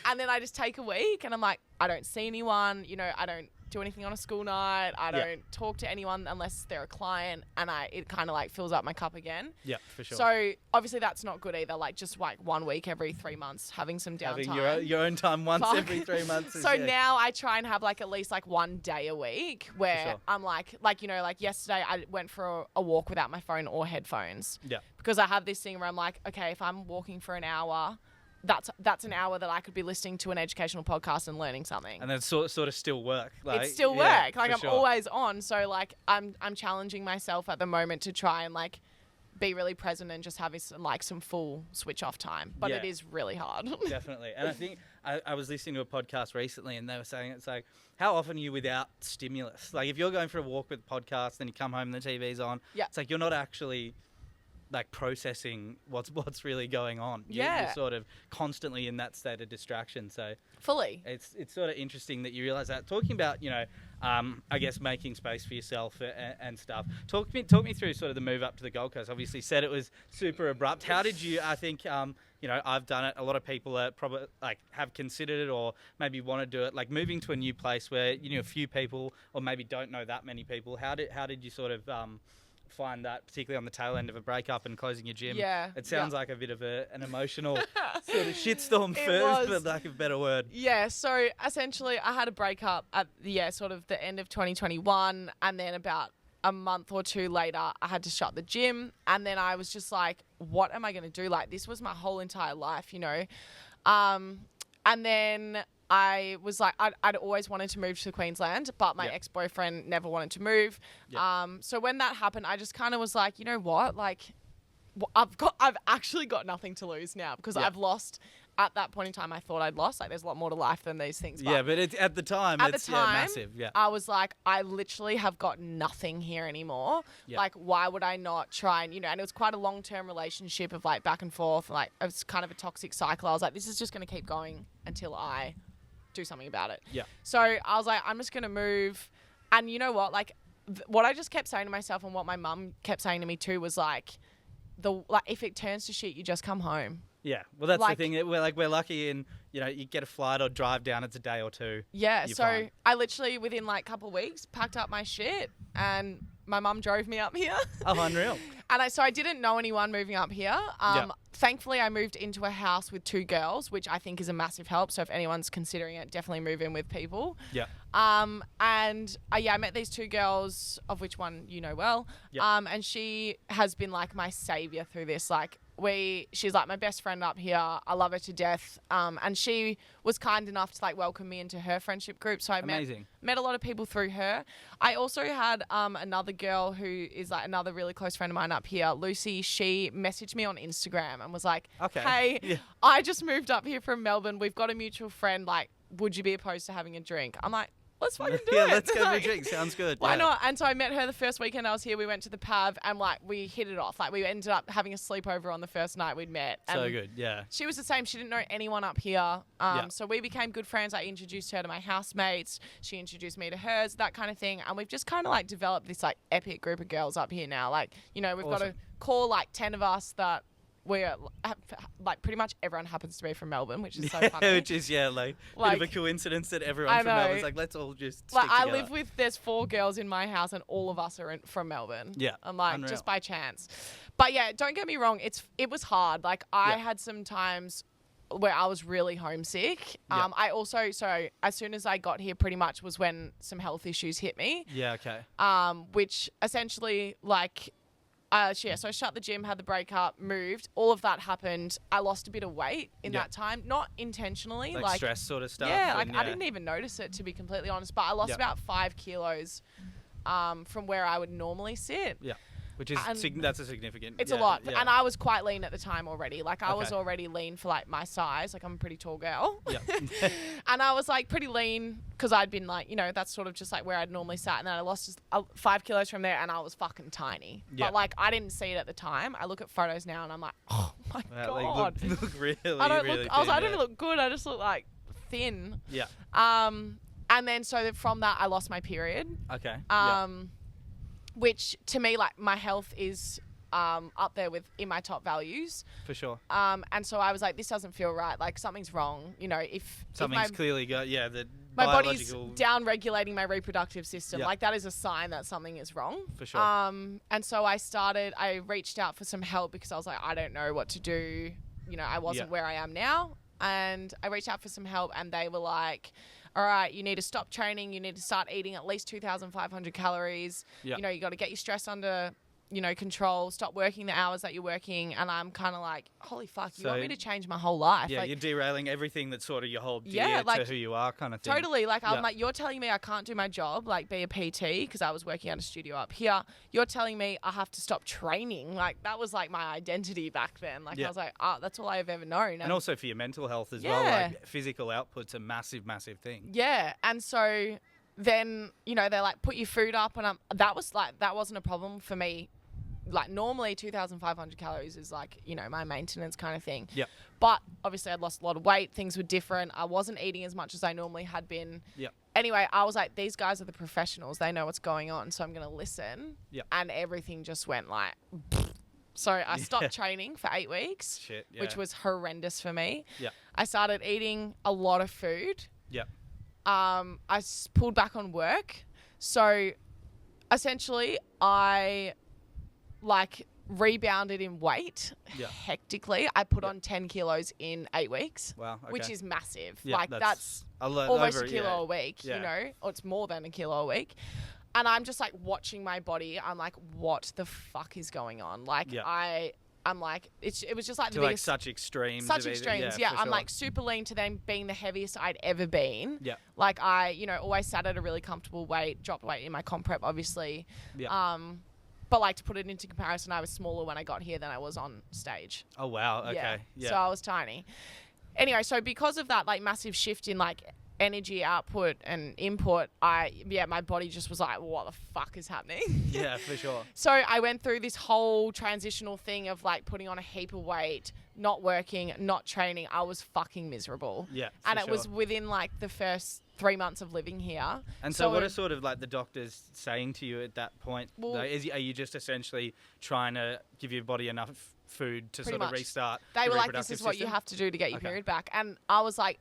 And then I just take a week and I'm like, I don't see anyone. You know, I don't do anything on a school night. I don't talk to anyone unless they're a client, and it kind of like fills up my cup again. Yeah, for sure. So obviously that's not good either. Like just like 1 week every 3 months, having some downtime. Having your own time once every 3 months. So now I try and have like at least like 1 day a week where I'm like you know, like yesterday I went for a walk without my phone or headphones. Yeah. Because I have this thing where I'm like, okay, if I'm walking for an hour, that's an hour that I could be listening to an educational podcast and learning something. And then sort of still work. Like, it's still work. Like I'm sure. always on. So like I'm challenging myself at the moment to try and like be really present and just have some full switch off time. But it is really hard. Definitely. And I think I was listening to a podcast recently and they were saying it's like, how often are you without stimulus? Like if you're going for a walk with podcasts, then you come home and the TV's on. Yeah. It's like you're not actually like processing what's really going on. You're sort of constantly in that state of distraction. So fully, it's sort of interesting that you realize that. Talking about, you know, I guess making space for yourself and stuff. Talk me through sort of the move up to the Gold Coast. Obviously, said it was super abrupt. How did you? I think you know, I've done it. A lot of people probably like have considered it or maybe want to do it. Like moving to a new place where you know a few people or maybe don't know that many people. How did you sort of find that, particularly on the tail end of a breakup and closing your gym? Yeah. It sounds like a bit of an emotional sort of shitstorm first, for lack of a better word. Yeah, so essentially I had a breakup at sort of the end of 2021, and then about a month or two later I had to shut the gym, and then I was just like, what am I going to do? Like this was my whole entire life, you know. And then I was like, I'd always wanted to move to Queensland, but my ex-boyfriend never wanted to move. So when that happened, I just kind of was like, you know what? Like, I've actually got nothing to lose now because I've lost. At that point in time, I thought I'd lost. Like, there's a lot more to life than these things. But but it's, at the time, it's massive. Yeah. I was like, I literally have got nothing here anymore. Yeah. Like, why would I not try and, you know, and it was quite a long-term relationship of like back and forth. Like, it was kind of a toxic cycle. I was like, this is just going to keep going until I do something about it. Yeah. So I was like, I'm just going to move. And you know what? Like, what I just kept saying to myself and what my mum kept saying to me too was like, if it turns to shit, you just come home. Yeah, well, that's the thing. We're lucky in, you know, you get a flight or drive down. It's a day or two. Yeah, so fine. I literally within like a couple of weeks packed up my shit and my mum drove me up here. Oh, unreal. And I didn't know anyone moving up here. Thankfully, I moved into a house with 2 girls, which I think is a massive help. So if anyone's considering it, definitely move in with people. Yeah. I met these 2 girls, of which one you know well. Yeah. And she has been like my savior through this. Like she's like my best friend up here. I love her to death. And she was kind enough to like welcome me into her friendship group. So I met a lot of people through her. I also had another girl who is like another really close friend of mine up here, Lucy. She messaged me on Instagram and was like, hey, I just moved up here from Melbourne. We've got a mutual friend. Like, would you be opposed to having a drink? I'm like, let's fucking do it. Let's go for a drink. Sounds good. Why not? And so I met her the first weekend I was here. We went to the pub and like we hit it off. Like we ended up having a sleepover on the first night we'd met. And so good, yeah. she was the same. She didn't know anyone up here. So we became good friends. I introduced her to my housemates. She introduced me to hers, that kind of thing. And we've just kind of like developed this like epic group of girls up here now. Like, you know, we've got a core like 10 of us that we're like pretty much everyone happens to be from Melbourne, which is so funny. Which is like bit of a coincidence that everyone from Melbourne's like, let's all just stick I together. live with, there's 4 girls in my house and all of us are from Melbourne. Yeah, I'm like, unreal. just by chance. But yeah, don't get me wrong, it was hard. Like I had some times where I was really homesick. I also, so as soon as I got here pretty much was when some health issues hit me. Yeah, okay. Which essentially like, so I shut the gym, had the breakup, moved. All of that happened. I lost a bit of weight in that time, not intentionally. Like stress sort of stuff. Yeah, like I didn't even notice it, to be completely honest. But I lost about 5 kilos from where I would normally sit. Yeah. Which is that's a significant. It's a lot, and I was quite lean at the time already. Like I was already lean for like my size. Like I'm a pretty tall girl, and I was like pretty lean because I'd been like, you know, that's sort of just like where I'd normally sat. And then I lost just 5 kilos from there, and I was fucking tiny. Yeah. But like I didn't see it at the time. I look at photos now, and I'm like, oh my god, like, look really. I don't really look. thin, I was like, I don't even look good. I just look like thin. Yeah. And then so from that, I lost my period. Okay. Which to me, like my health is up there in my top values. For sure. And so I was like, this doesn't feel right. Like something's wrong. You know, if something's clearly got, the my biological... body's down-regulating my reproductive system. Like that is a sign that something is wrong. For sure. And so I reached out for some help because I was like, I don't know what to do. You know, I wasn't where I am now. And I reached out for some help and they were like, all right, you need to stop training. You need to start eating at least 2,500 calories. Yep. You know, you got to get your stress under, you know, control. Stop working the hours that you're working. And I'm kind of like, holy fuck, you want me to change my whole life? Yeah, like, you're derailing everything that's sort of your whole dear to who you are kind of thing. Totally. Like, I'm like, you're telling me I can't do my job, like be a PT, because I was working at a studio up here. You're telling me I have to stop training. Like, that was like my identity back then. Like, I was like, that's all I've ever known. And also for your mental health as well. Like, physical output's a massive, massive thing. Yeah. And so then, you know, they're like, put your food up. And that wasn't a problem for me. Like normally 2,500 calories is like, you know, my maintenance kind of thing. Yep. But obviously I'd lost a lot of weight. Things were different. I wasn't eating as much as I normally had been. Yep. Anyway, I was like, these guys are the professionals. They know what's going on. So I'm going to listen. Yep. And everything just went like, so I stopped training for 8 weeks, which was horrendous for me. Yeah. I started eating a lot of food. Yep. I pulled back on work. So essentially I rebounded in weight hectically. I put on 10 kilos in 8 weeks. Wow. Okay. Which is massive. Yeah, like that's almost a kilo a week, you know, or it's more than a kilo a week. And I'm just like watching my body. I'm like, what the fuck is going on? Like I'm like, it was just like the biggest, such extremes. Such extremes. Yeah. I'm like super lean to then being the heaviest I'd ever been. Yeah. Like I, you know, always sat at a really comfortable weight, dropped weight in my comp prep, obviously. Yeah. But like to put it into comparison, I was smaller when I got here than I was on stage. Oh, wow. Okay. Yeah. So I was tiny. Anyway, so because of that like massive shift in like energy output and input, my body just was like, what the fuck is happening? Yeah, for sure. So I went through this whole transitional thing of like putting on a heap of weight, not working, not training. I was fucking miserable. Yeah. And it was within like the first 3 months of living here. And so what are sort of like the doctors saying to you at that point? Well, are you just essentially trying to give your body enough food to Pretty sort of much. restart. They your were like, this reproductive is what you system? have to do to get your Okay. period back. And I was like,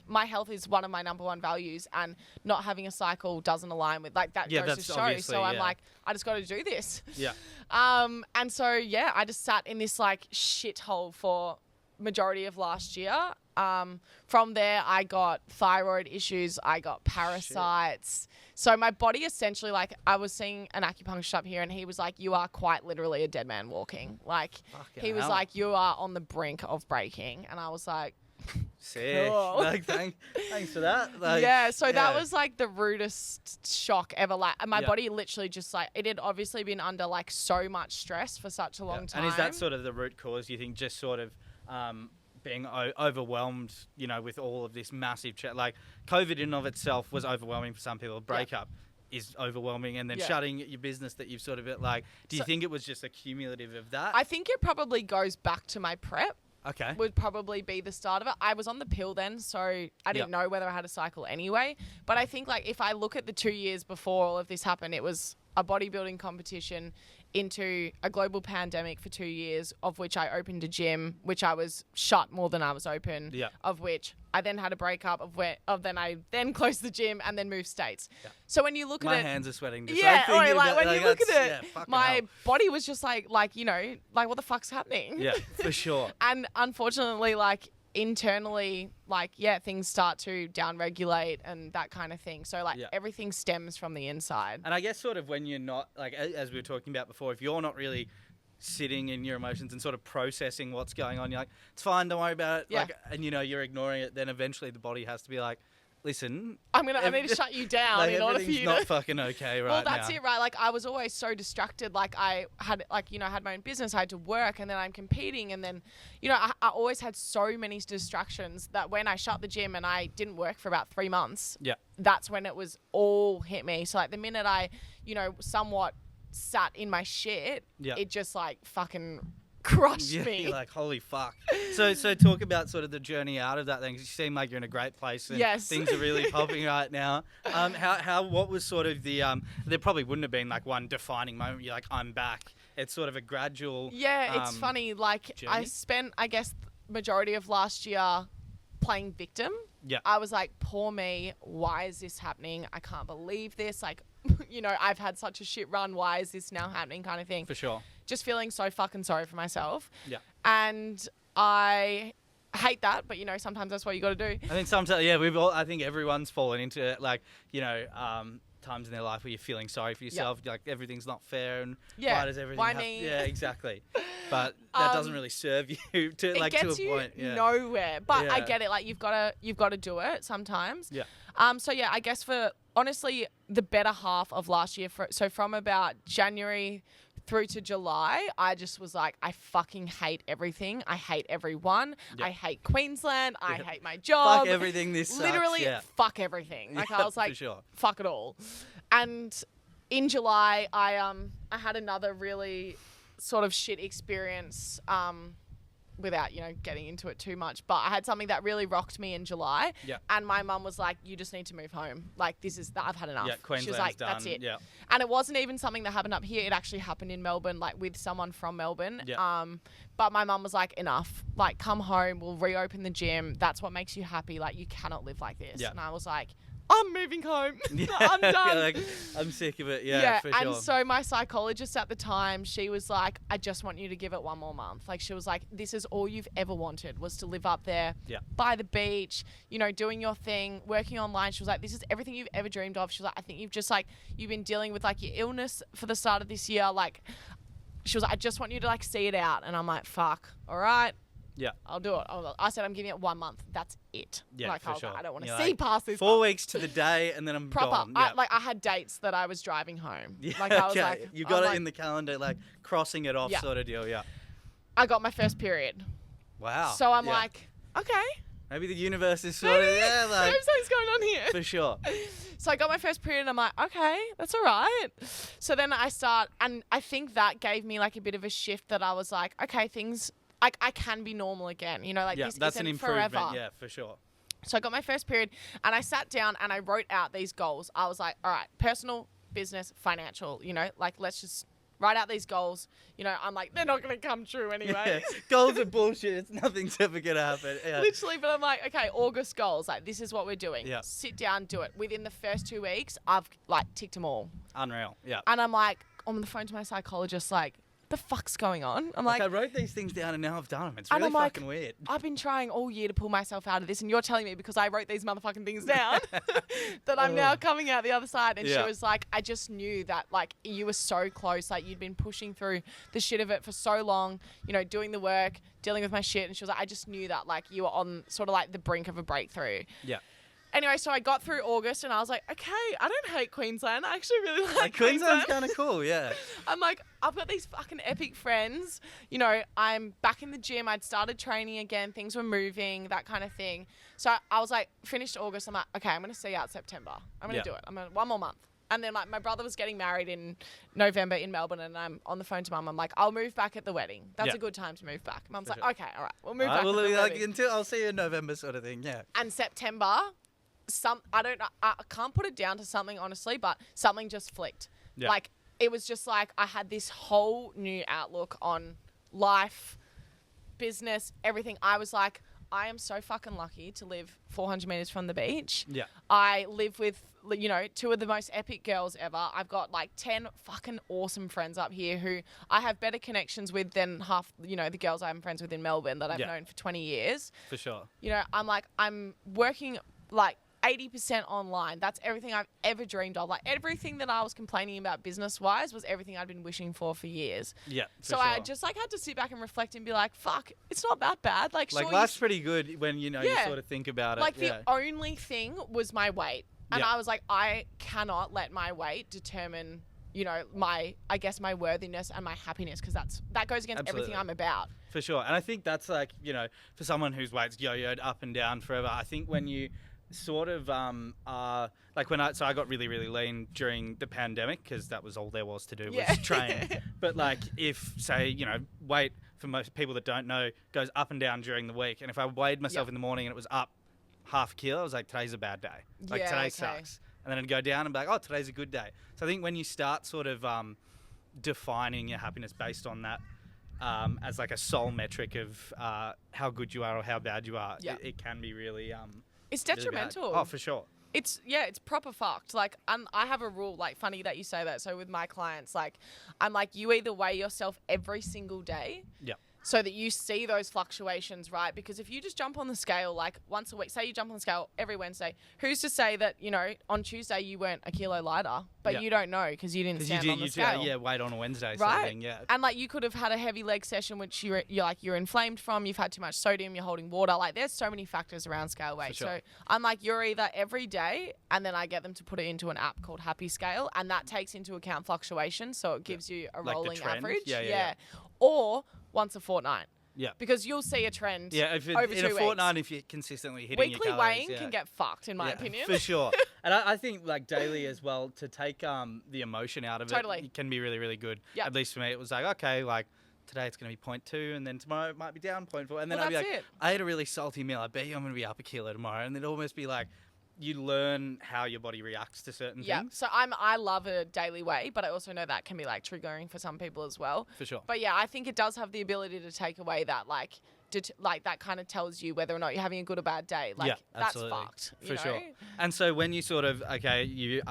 my health is one of my number one values, and not having a cycle doesn't align with, like, that Yeah, goes to that's show. obviously, So I'm yeah. like, I just got to do this. Yeah. And so, yeah, I just sat in this, like, shithole for majority of last year. From there, I got thyroid issues. I got parasites. So my body essentially, like, I was seeing an acupuncturist up here, and he was like, you are quite literally a dead man walking. Like, Fucking he was hell. like, you are on the brink of breaking. And I was like, Sick. Cool. Like, thanks for that. Like, yeah, so that was like the rudest shock ever. Like, my Yeah. body literally just like, it had obviously been under like so much stress for such a long time. And is that sort of the root cause, you think, just sort of being overwhelmed, you know, with all of this massive like COVID in and of itself was overwhelming for some people. Breakup is overwhelming, and then Yeah. shutting your business that you've sort of like, do you think it was just a cumulative of that? I think it probably goes back to my prep. Okay. Would probably be the start of it. I was on the pill then, so I didn't know whether I had a cycle anyway. But I think, like, if I look at the 2 years before all of this happened, it was a bodybuilding competition into a global pandemic for 2 years, of which I opened a gym, which I was shut more than I was open, Yeah. of which I then had a breakup, then I then closed the gym and then moved states. Yeah. So when you look My at it, hands are sweating. Just yeah, thinking like about- when you look at that's- it, yeah, fucking my hell. body was just like, you know, like, what the fuck's happening? Yeah, for sure. And unfortunately, like, internally, like, yeah, things start to downregulate and that kind of thing. So, like, Yeah. everything stems from the inside. And I guess sort of when you're not, like, as we were talking about before, if you're not really sitting in your emotions and sort of processing what's going on, you're like, it's fine, don't worry about it. Yeah. Like, and, you know, you're ignoring it, then eventually the body has to be like, listen, I need to shut you down like, in order for everything's you not to... fucking okay right Well, that's now. it, right? Like, I was always so distracted. Like, I had, like, you know, I had my own business. I had to work, and then I'm competing. And then, you know, I always had so many distractions that when I shut the gym and I didn't work for about 3 months, Yeah. that's when it was all hit me. So, like, the minute I, you know, somewhat sat in my shit, Yeah. it just, like, fucking crushed Yeah, me. you're like, holy fuck. So talk about sort of the journey out of that then, 'cause you seem like you're in a great place and Yes. things are really popping right now. What was sort of the, there probably wouldn't have been like one defining moment, you're like, I'm back. It's sort of a gradual... Yeah, it's funny. Like, I journey? spent, I guess, majority of last year playing victim. Yeah. I was like, poor me. Why is this happening? I can't believe this. Like, you know, I've had such a shit run. Why is this now happening? Kind of thing. For sure. Just feeling so fucking sorry for myself. Yeah. And I hate that, but, you know, sometimes that's what you got to do. I think sometimes, yeah, I think everyone's fallen into it, like, you know, times in their life where you're feeling sorry for yourself, like everything's not fair and Yeah, why does everything why have... me? Yeah, exactly. But that doesn't really serve you to It like gets to a you point. Yeah. nowhere. But I Yeah. get it. Like, you've got to do it sometimes. Yeah. So yeah, I guess for honestly the better half of last year, so from about January through to July, I just was like, I fucking hate everything. I hate everyone. Yeah. I hate Queensland. I Yeah. hate my job. Fuck everything, this sucks. Literally, Yeah. fuck everything. Like, Yeah, I was like, for sure. fuck it all. And in July, I had another really sort of shit experience. Without, you know, getting into it too much, but I had something that really rocked me in July. Yeah. And my mum was like, you just need to move home. Like, I've had enough. Yeah, She Queensland's was like, done. that's it. Yeah. And it wasn't even something that happened up here. It actually happened in Melbourne, like with someone from Melbourne. Yeah. But my mum was like, enough. Like, come home. We'll reopen the gym. That's what makes you happy. Like, you cannot live like this. Yeah. And I was like, I'm moving home. Yeah. I'm done. Like, I'm sick of it. Yeah, for and sure. so my psychologist at the time, she was like, I just want you to give it one more month. Like, she was like, this is all you've ever wanted, was to live up there Yeah. by the beach, you know, doing your thing, working online. She was like, this is everything you've ever dreamed of. She was like, I think you've been dealing with like your illness for the start of this year. Like, she was like, I just want you to like see it out. And I'm like, fuck, all right. Yeah. I'll do it. I said, I'm giving it 1 month. That's it. Yeah, like, for I was sure. like, I don't want to You're see like, past this. 4 weeks to the day, and then I'm proper. gone. Yeah. I had dates that I was driving home. Yeah, Like, I was okay. like, You got I'm it like, in the calendar, like crossing it off Yeah. sort of deal. Yeah. I got my first period. Wow. So I'm Yeah. like, okay. maybe the universe is sort of like Maybe something's going on here. for sure. So I got my first period and I'm like, okay, that's all right. So then I start, and I think that gave me like a bit of a shift that I was like, okay, things, like I can be normal again. You know, like Yeah, this that's isn't an improvement. forever. Yeah, for sure. So I got my first period and I sat down and I wrote out these goals. I was like, all right, personal, business, financial, you know, like let's just write out these goals. You know, I'm like, they're not going to come true anyway. Goals are bullshit. It's nothing's ever going to happen. Yeah. Literally, but I'm like, okay, August goals. Like, this is what we're doing. Yeah. Sit down, do it. Within the first 2 weeks, I've like ticked them all. Unreal. Yeah. And I'm like, on the phone to my psychologist, like, the fuck's going on? I'm like, I wrote these things down and now I've done them. It's and really I'm like, fucking weird. I've been trying all year to pull myself out of this, and you're telling me because I wrote these motherfucking things down that I'm now coming out the other side. And she was like, I just knew that, like, you were so close. Like, you'd been pushing through the shit of it for so long, you know, doing the work, dealing with my shit. And she was like, I just knew that, like, you were on sort of like the brink of a breakthrough. Yeah. Anyway, so I got through August and I was like, okay, I don't hate Queensland. I actually really like Queensland's kind of cool, yeah. I'm like, I've got these fucking epic friends. You know, I'm back in the gym. I'd started training again. Things were moving, that kind of thing. So I was like, finished August. I'm like, okay, I'm going to see out September. I'm going to do it. I'm gonna, one more month. And then, like, my brother was getting married in November in Melbourne, and I'm on the phone to Mum. I'm like, I'll move back at the wedding. That's a good time to move back. Mum's like, okay, all right, we'll move back at the wedding. Until I'll see you in November sort of thing, yeah. And September... I don't know, I can't put it down to something, honestly, but something just flicked. Yeah. Like, it was just like I had this whole new outlook on life, business, everything. I was like, I am so fucking lucky to live 400 meters from the beach. Yeah. I live with, you know, 2 of the most epic girls ever. I've got like 10 fucking awesome friends up here who I have better connections with than half, you know, the girls I'm friends with in Melbourne that I've known for 20 years. For sure. You know, I'm working like 80% online. That's everything I've ever dreamed of. Like, everything that I was complaining about business-wise was everything I'd been wishing for years. Yeah, so I just, like, had to sit back and reflect and be like, fuck, it's not that bad. Like, sure, life's pretty good when, you know, you sort of think about it. Like, the only thing was my weight. And I was like, I cannot let my weight determine, you know, my worthiness and my happiness, because that goes against everything I'm about. For sure. And I think that's, like, you know, for someone whose weight's yo-yoed up and down forever, I think when you sort of like when I got really, really lean during the pandemic, because that was all there was to do was train. But like, if, say, you know, weight, for most people that don't know, goes up and down during the week, and if I weighed myself in the morning and it was up half a kilo, I was like, today's a bad day. Like, today sucks. And then I'd go down and be like, oh, today's a good day. So I think when you start sort of defining your happiness based on that as like a sole metric of how good you are or how bad you are, it can be really it's detrimental. Really, oh, for sure. It's proper fucked. Like, I have a rule, like, funny that you say that. So with my clients, like, I'm like, you either weigh yourself every single day. Yeah. So that you see those fluctuations, right? Because if you just jump on the scale like once a week, say you jump on the scale every Wednesday, who's to say that, you know, on Tuesday you weren't a kilo lighter, but you don't know because you didn't stand on the scale. Weight on a Wednesday, right? Sort of thing, And like, you could have had a heavy leg session, which you're inflamed from. You've had too much sodium. You're holding water. Like, there's so many factors around scale weight. Sure. So I'm like, you're either every day, and then I get them to put it into an app called Happy Scale, and that takes into account fluctuation, so it gives you a rolling average. Yeah. Or once a fortnight. Yeah. Because you'll see a trend over 2 weeks. In a fortnight, if you're consistently hitting your calories. Weekly weighing can get fucked, in my opinion. For sure. And I think, like, daily as well, to take the emotion out of it can be really, really good. Yep. At least for me, it was like, okay, like, today it's going to be 0.2, and then tomorrow it might be down 0.4. And then I'd be like, I ate a really salty meal. I bet you I'm going to be up a kilo tomorrow. And it'd almost be like, you learn how your body reacts to certain things. Yeah, so I love a daily weigh, but I also know that can be, like, triggering for some people as well. For sure. But yeah, I think it does have the ability to take away that, like, that kind of tells you whether or not you're having a good or bad day. Like, that's fucked. For sure. And so when you sort of, you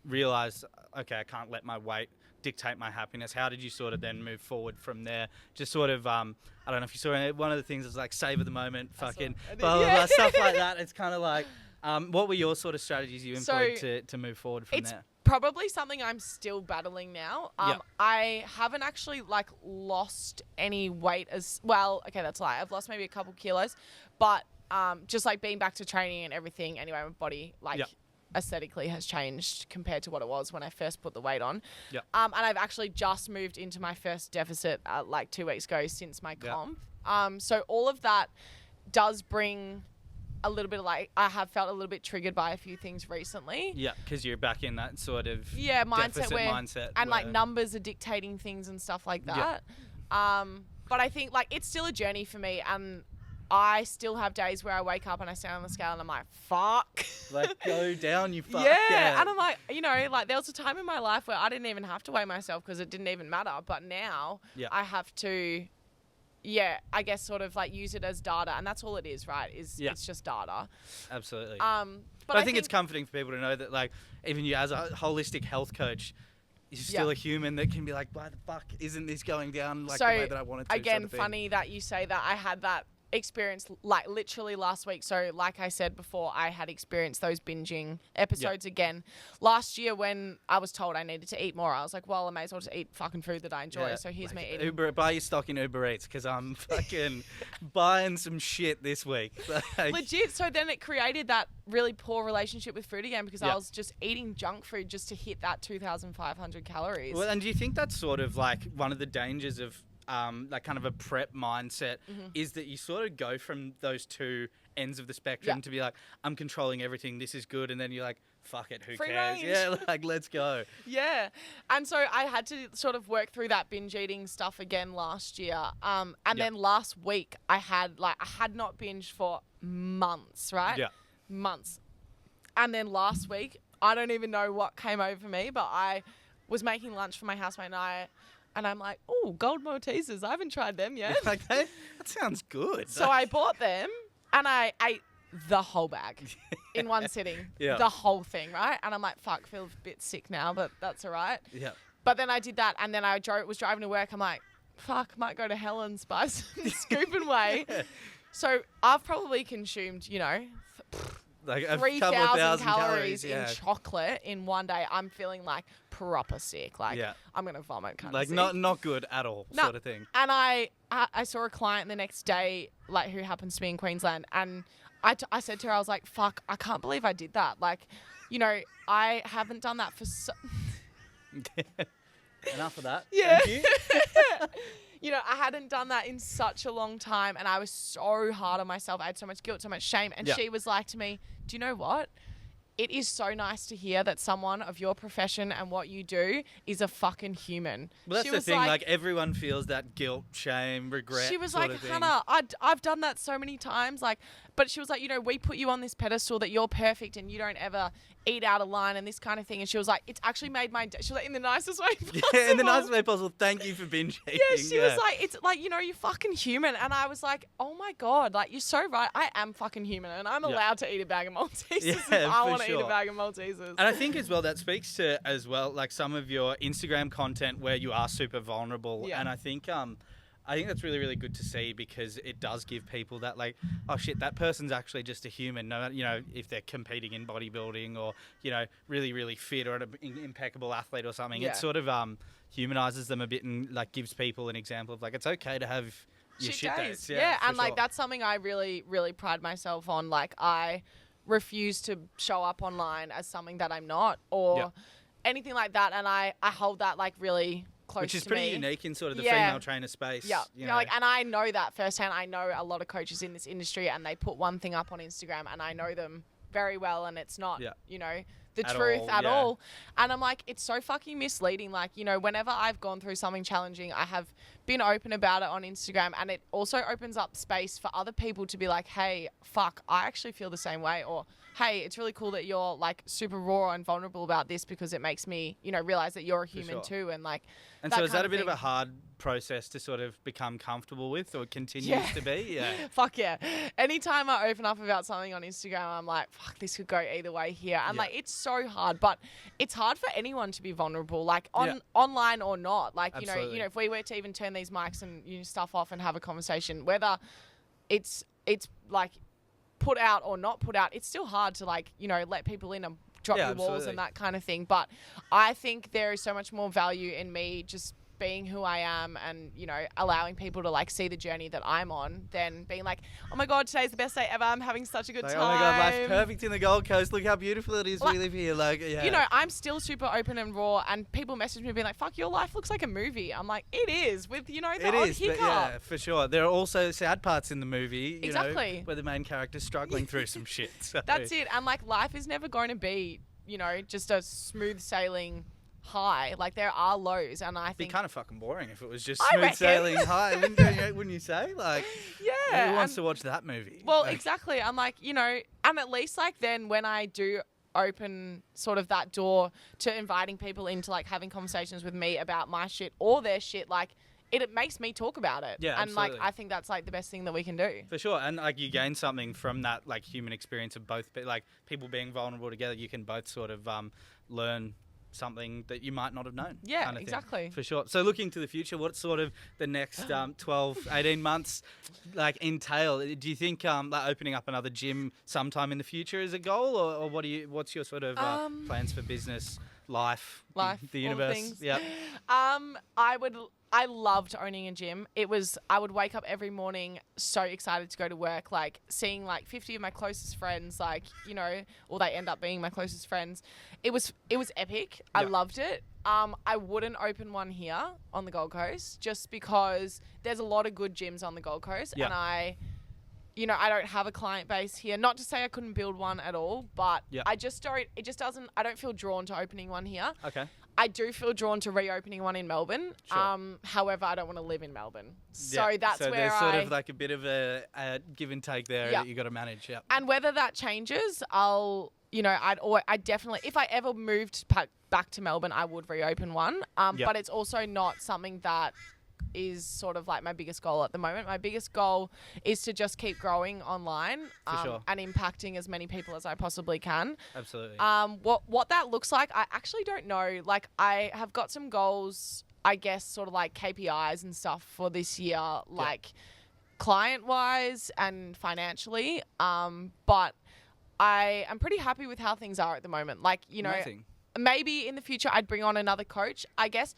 realize, I can't let my weight dictate my happiness, how did you sort of then move forward from there? Just sort of, I don't know if you saw it, one of the things is like, savor the moment, fucking blah, blah, blah, stuff like that. It's kind of like, what were your sort of strategies you employed to move forward from there? Probably something I'm still battling now. I haven't actually, like, lost any weight as well. Okay, that's a lie. I've lost maybe a couple kilos, but just like being back to training and everything. Anyway, my body, like, aesthetically has changed compared to what it was when I first put the weight on. And I've actually just moved into my first deficit like 2 weeks ago since my comp. So all of that does bring a little bit of, like, I have felt a little bit triggered by a few things recently. Yeah, because you're back in that sort of mindset. And like, numbers are dictating things and stuff like that. But I think, like, it's still a journey for me, and I still have days where I wake up and I stand on the scale and I'm like, fuck. Like, go down, you fuck. Yeah. And I'm like, you know, like there was a time in my life where I didn't even have to weigh myself because it didn't even matter. But now I have to, I guess sort of like use it as data. And that's all it is, right? It's just data. Absolutely. But I think it's comforting for people to know that, like, even you as a holistic health coach, you're still a human that can be like, why the fuck isn't this going down like the way that I want it to? Again, sort of funny that you say that. I had that experience like literally last week. So like I said before, I had experienced those binging episodes again last year when I was told I needed to eat more. I was like, well, I may as well just eat fucking food that I enjoy. So here's me eating. Buy your stock in Uber Eats because I'm fucking buying some shit this week. Like, legit. So then it created that really poor relationship with food again because I was just eating junk food just to hit that 2,500 calories. Well, and do you think that's sort of like one of the dangers of like kind of a prep mindset is that you sort of go from those two ends of the spectrum to be like, I'm controlling everything, this is good, and then you're like, fuck it, who Free cares? range. Yeah, like, let's go. Yeah. And so I had to sort of work through that binge eating stuff again last year. And then last week I had not binged for months, right? Yeah. Months. And then last week, I don't even know what came over me, but I was making lunch for my housemate and I'm like, oh, gold Maltesers. I haven't tried them yet. Like, that sounds good. So I bought them and I ate the whole bag in one sitting. The whole thing, right? And I'm like, fuck, feel a bit sick now, but that's all right. Yeah. But then I did that and then I was driving to work. I'm like, fuck, might go to Helen's, buy some Scoop and Whey. So I've probably consumed, you know, like 3,000 calories in chocolate in one day. I'm feeling like proper sick. Like I'm going to vomit kind of sick. Not good at all sort of thing. And I saw a client the next day, like who happens to be in Queensland. And I said to her, I was like, fuck, I can't believe I did that. Like, you know, I haven't done that for so... Enough of that. Yeah. Thank you. You know, I hadn't done that in such a long time and I was so hard on myself. I had so much guilt, so much shame. And she was like to me, do you know what? It is so nice to hear that someone of your profession and what you do is a fucking human. Well, that's the thing. Like, everyone feels that guilt, shame, regret. She was like, Hannah, I've done that so many times. Like, but she was like, you know, we put you on this pedestal that you're perfect and you don't ever eat out of line and this kind of thing. And she was like, it's actually made my day. She was like, in the nicest way possible. Yeah, in the nicest way possible. Thank you for binge eating. Yeah, she was like, it's like, you know, you're fucking human. And I was like, oh my God, like, you're so right. I am fucking human and I'm allowed to eat a bag of Maltesers if I want to eat a bag of Maltesers. And I think as well, that speaks to as well, like some of your Instagram content where you are super vulnerable. Yeah. And I think that's really, really good to see because it does give people that like, oh shit, that person's actually just a human. No, you know, if they're competing in bodybuilding or, you know, really, really fit or an impeccable athlete or something, it sort of humanizes them a bit and like gives people an example of like, it's okay to have your shit days. Yeah, and like that's something I really, really pride myself on. Like I refuse to show up online as something that I'm not or anything like that. And I hold that like really close to me. Which is pretty unique in sort of the female trainer space. Yeah. You know? Like, and I know that firsthand. I know a lot of coaches in this industry and they put one thing up on Instagram and I know them very well and it's not, you know, the truth at all. And I'm like, it's so fucking misleading. Like, you know, whenever I've gone through something challenging, I have been open about it on Instagram and it also opens up space for other people to be like, hey, fuck, I actually feel the same way. Or, hey, it's really cool that you're like super raw and vulnerable about this because it makes me, you know, realize that you're a human too. And like, and so is that a bit of a hard process to sort of become comfortable with or continues to be? Yeah. Fuck yeah. Anytime I open up about something on Instagram, I'm like, fuck, this could go either way here. And like, it's so hard, but it's hard for anyone to be vulnerable, like online or not. Like, you know, if we were to even turn these mics and stuff off and have a conversation, whether it's like put out or not put out, it's still hard to like, you know, let people in and drop your walls and that kind of thing. But I think there is so much more value in me just being who I am and, you know, allowing people to like see the journey that I'm on than being like, oh my God, today's the best day ever. I'm having such a good time. Oh my God, life's perfect in the Gold Coast. Look how beautiful it is. We live here. Like, you know, I'm still super open and raw and people message me being like, fuck, your life looks like a movie. I'm like, it is with, you know, the odd hiccup. Yeah, for sure. There are also sad parts in the movie, you know, where the main character's struggling through some shit. So. That's it. And like life is never going to be, you know, just a smooth sailing high. Like there are lows, and I It'd be think kind of fucking boring if it was just I smooth reckon. sailing high, wouldn't you say? Like, yeah. who wants and- to watch that movie? Well, Like, exactly. I'm like, and at least like then when I do open sort of that door to inviting people into like having conversations with me about my shit or their shit, like it makes me talk about it. Yeah, and like absolutely. I think that's like the best thing that we can do. For sure, and like you gain something from that, like human experience of both, like people being vulnerable together. You can both sort of learn something that you might not have known. Yeah, kind of thing, exactly. for sure. So looking to the future, what sort of the next 12, 18 months like entail? Do you think like opening up another gym sometime in the future is a goal, or what's your sort of plans for business, life, the all the universe? things. Yeah. I loved owning a gym. I would wake up every morning so excited to go to work, like seeing like 50 of my closest friends, like, or they end up being my closest friends. It was epic. I loved it. I wouldn't open one here on the Gold Coast just because there's a lot of good gyms on the Gold Coast, and I don't have a client base here. Not to say I couldn't build one at all, but I don't feel drawn to opening one here. Okay. I do feel drawn to reopening one in Melbourne. Sure. However, I don't want to live in Melbourne. So that's so where there's sort of like a bit of a give and take there that you got to manage. Yeah. And whether that changes, I'd definitely, if I ever moved back to Melbourne, I would reopen one. But it's also not something that is sort of like my biggest goal at the moment. My biggest goal is to just keep growing online and impacting as many people as I possibly can. Absolutely. What that looks like, I actually don't know. Like I have got some goals, I guess, sort of like KPIs and stuff for this year, like client-wise and financially. But I am pretty happy with how things are at the moment. Like, Amazing. Maybe in the future I'd bring on another coach. I guess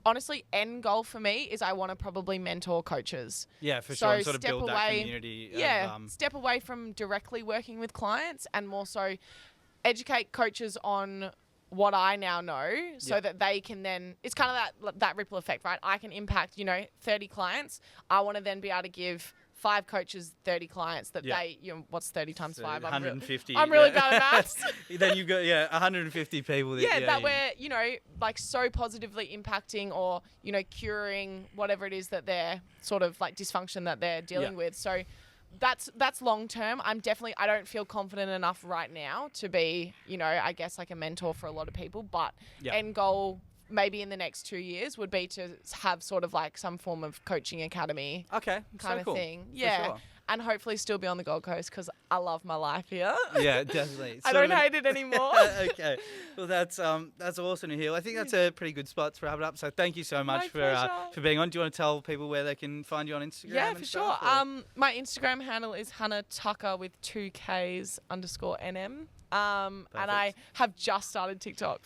honestly, end goal for me is I want to probably mentor coaches. Yeah, for sure. And sort of build that community. Yeah, step away from directly working with clients and more so educate coaches on what I now know so that they can then, it's kind of that ripple effect, right? I can impact, 30 clients. I want to then be able to give 5 coaches 30 clients that they, what's 30 times so 5? 150. I'm really bad at maths. Then you've got 150 people. That we're like so positively impacting or curing whatever it is that they're sort of like dysfunction that they're dealing with. So that's long term. I don't feel confident enough right now to be I guess like a mentor for a lot of people. But end goal, maybe in the next 2 years, would be to have sort of like some form of coaching academy kind of thing. Yeah. Sure. And hopefully still be on the Gold Coast because I love my life here. Yeah, definitely. I don't hate it anymore. Okay. Well, that's awesome to hear. I think that's a pretty good spot to wrap it up. So thank you so much for being on. Do you want to tell people where they can find you on Instagram? Yeah, for sure. My Instagram handle is Hannah Tucker with 2 Ks _NM. And I have just started TikTok.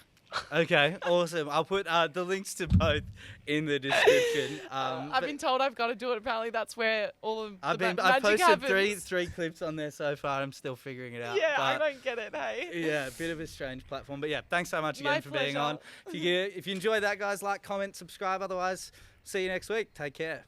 Okay, awesome. I'll put the links to both in the description. I've been told I've got to do it. Apparently, that's where all of I've magic posted happens. three clips on there so far. I'm still figuring it out. Yeah, but I don't get it. Hey. Yeah, a bit of a strange platform, but yeah, thanks so much again My for being pleasure. on. If you enjoyed that, guys, like, comment, subscribe. Otherwise, see you next week. Take care.